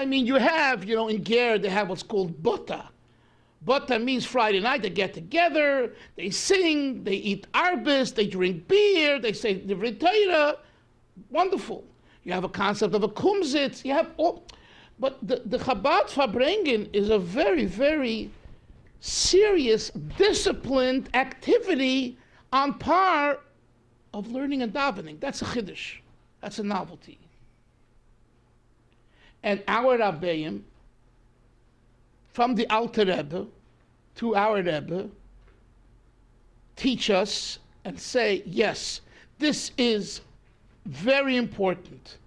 I mean, you have, in Ger, they have what's called bota. Bota means Friday night, they get together, they sing, they eat arbis, they drink beer, they say divrei Torah. Wonderful. You have a concept of a kumsitz, you have all. But the Chabad Farbrengen is a very, very serious, disciplined activity on par of learning and davening. That's a chiddush. That's a novelty. And our Rabbeim, from the Alter Rebbe to our Rebbe, teach us and say, yes, this is very important.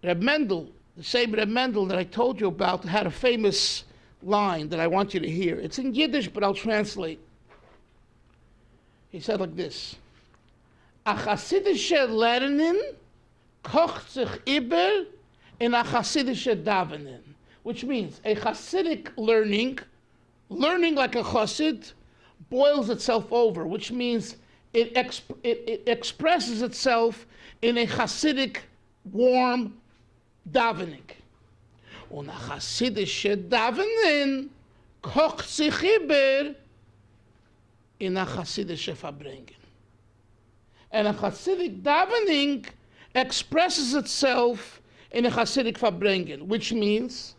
Reb Mendel, the same Reb Mendel that I told you about, had a famous line that I want you to hear. It's in Yiddish, but I'll translate. He said like this: A chassidische Lernen kocht sich über in a chassidische Davening. Which means a Hasidic learning like a Chassid, boils itself over, which means it expresses itself in a Hasidic warm davening. Und a Hasidische Davening kocht sich über in a Hasidische Farbrengen. And a Hasidic davening expresses itself in a Hasidic Farbrengen, which means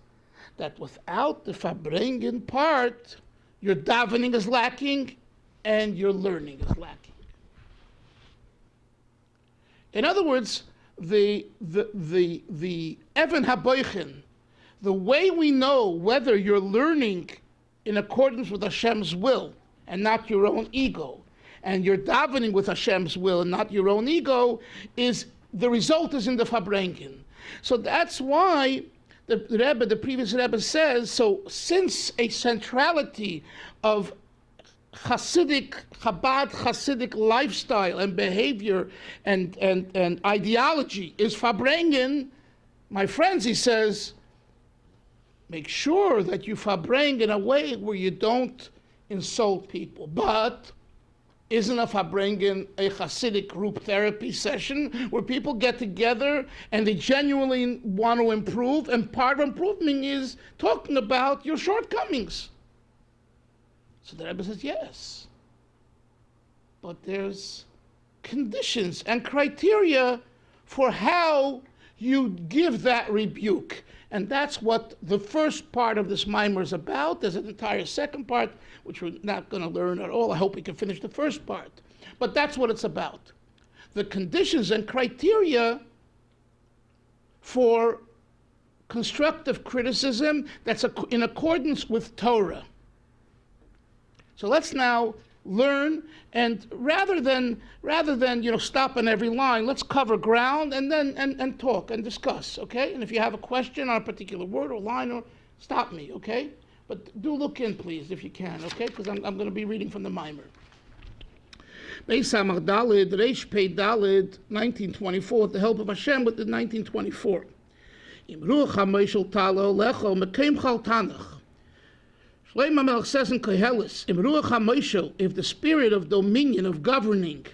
that without the Farbrengen part, your davening is lacking and your learning is lacking. In other words, the Even HaBoichen, the way we know whether you're learning in accordance with Hashem's will and not your own ego, and you're davening with Hashem's will and not your own ego, is the result is in the Farbrengen. So that's why the previous Rebbe says, so since a centrality of Chabad Hasidic lifestyle and behavior and ideology is Farbrengen, my friends, he says, make sure that you Farbreng in a way where you don't insult people. But isn't a Farbrengen a Hasidic group therapy session where people get together and they genuinely want to improve, and part of improvement is talking about your shortcomings? So the Rebbe says, yes. But there's conditions and criteria for how you give that rebuke. And that's what the first part of this mimer is about. There's an entire second part, which we're not going to learn at all. I hope we can finish the first part. But that's what it's about. The conditions and criteria for constructive criticism that's in accordance with Torah. So let's now learn, and rather than stop on every line, let's cover ground and then and talk and discuss, okay? And if you have a question on a particular word or line, or stop me, okay? But do look in, please, if you can, okay? Because I'm going to be reading from the mimer. Beis Samach Dalid, Reish Pei Dalid, 1924, with the help of Hashem, with the 1924. Im Ruach HaMoshel Talo Lecho Mekeim Chal Tanach. Shlomo Melech says in Koheles, Im Ruach HaMoshel, if the spirit of dominion, of governing,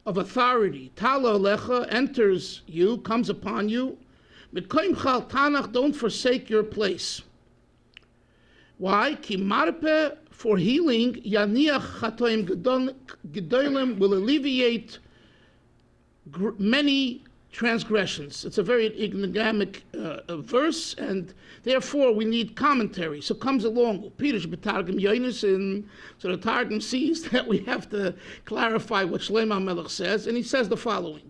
of authority, Talo Lecha, enters you, comes upon you, Mekeim Chal Tanach, don't forsake your place. Why? Ki marpe, for healing, Yaniach Chatoim Gedolim, will alleviate many transgressions. It's a very enigmatic verse, and therefore we need commentary. So comes along, Pirish B'Targum Yonasin, so the Targum sees that we have to clarify what Shlomo Melech says, and he says the following.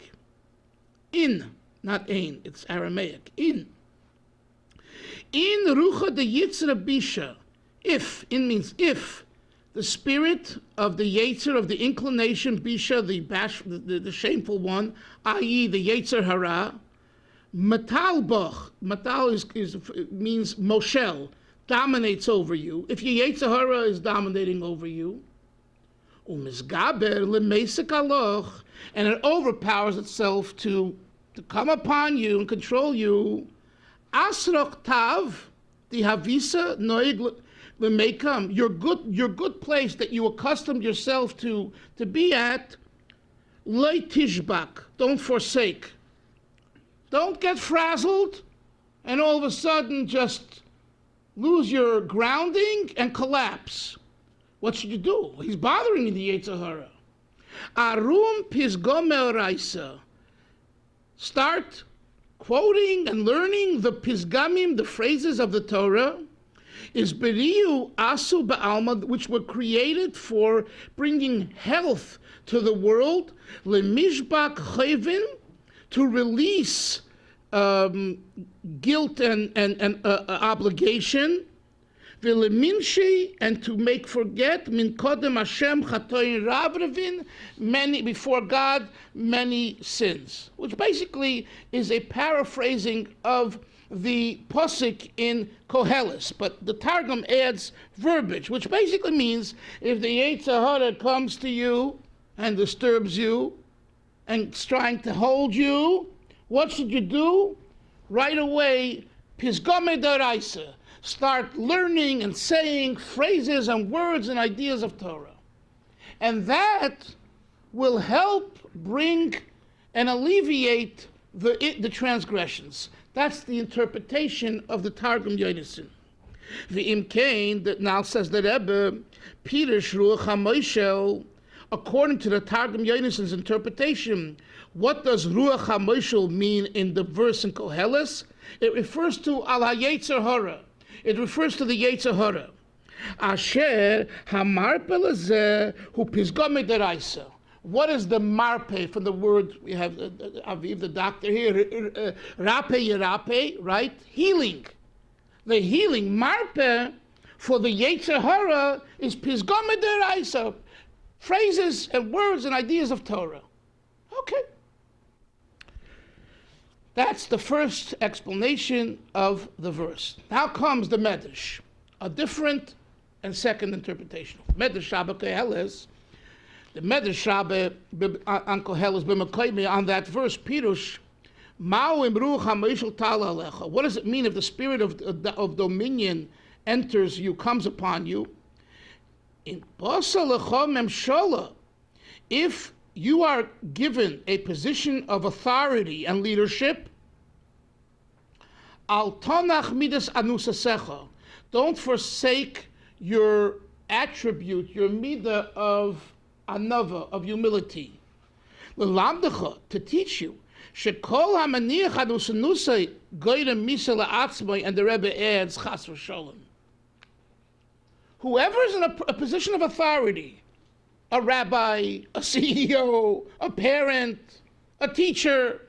In, not ein, it's Aramaic. In Rucha de Yitzra Bisha, if, in means if, the spirit of the Yetzer, of the inclination, Bisha, the shameful one, i.e. the Yetzer Hara, Matal Boch, Matal means Moshel, dominates over you. If your Yetzer Hara is dominating over you, Umizgaber Lemesek Aloch, and it overpowers itself to come upon you and control you, Asrok Tav, the Havisa Noig Lemekam, your good place that you accustomed yourself to be at, Lei Tishbak, don't forsake. Don't get frazzled. and all of a sudden just lose your grounding and collapse. What should you do? He's bothering you, the Yetzer Hara. Arum pisgome oraisa. Start quoting and learning the pisgamim, the phrases of the Torah, is beriu asu ba'alma, which were created for bringing health to the world, lemishbak chayvin, to release guilt and obligation, v'leminshi, and to make forget min kodem Hashem chatoin ravrevin, many before God, many sins, which basically is a paraphrasing of the posik in Koheles, but the Targum adds verbiage, which basically means if the Yetzer Hara comes to you and disturbs you and is trying to hold you, what should you do? Right away, pisgome d'oraisa. Start learning and saying phrases and words and ideas of Torah. And that will help bring and alleviate the transgressions. That's the interpretation of the Targum Yonason. V'im kain, that now says the Rebbe, Pirush Ruach HaMoshel, according to the Targum Yonason's interpretation, what does Ruach HaMoshel mean in the verse in Koheles? It refers to Al HaYetzer Hara. It refers to the Yetzer Hara. Asher HaMarpe Lazeh Hu Pisgome D'Oraisa. What is the marpe from the word? We have Aviv, the doctor here, rape yerape, right? Healing. The healing marpe for the Yetzer Hara is pisgome d'oraisa, phrases and words and ideas of Torah. Okay. That's the first explanation of the verse. Now comes the Medrash, a different and second interpretation. Medrash Rabba Koheles. The Medrash Rabbe on Koheles b'Mekoyme on that verse, Pirush, Ma'u imruch ha'moshel tala alecha. What does it mean if the spirit of dominion enters you, comes upon you? In basa lecha memshala, if you are given a position of authority and leadership, al tonach midas anusasecha, don't forsake your attribute, your midah of anava, of humility. L'lamdecha, to teach you. Shekol hamaniach anusanusay goyrem misa la'atzmai, and the Rebbe adds chas v'sholem. Whoever is in a position of authority, a rabbi, a CEO, a parent, a teacher,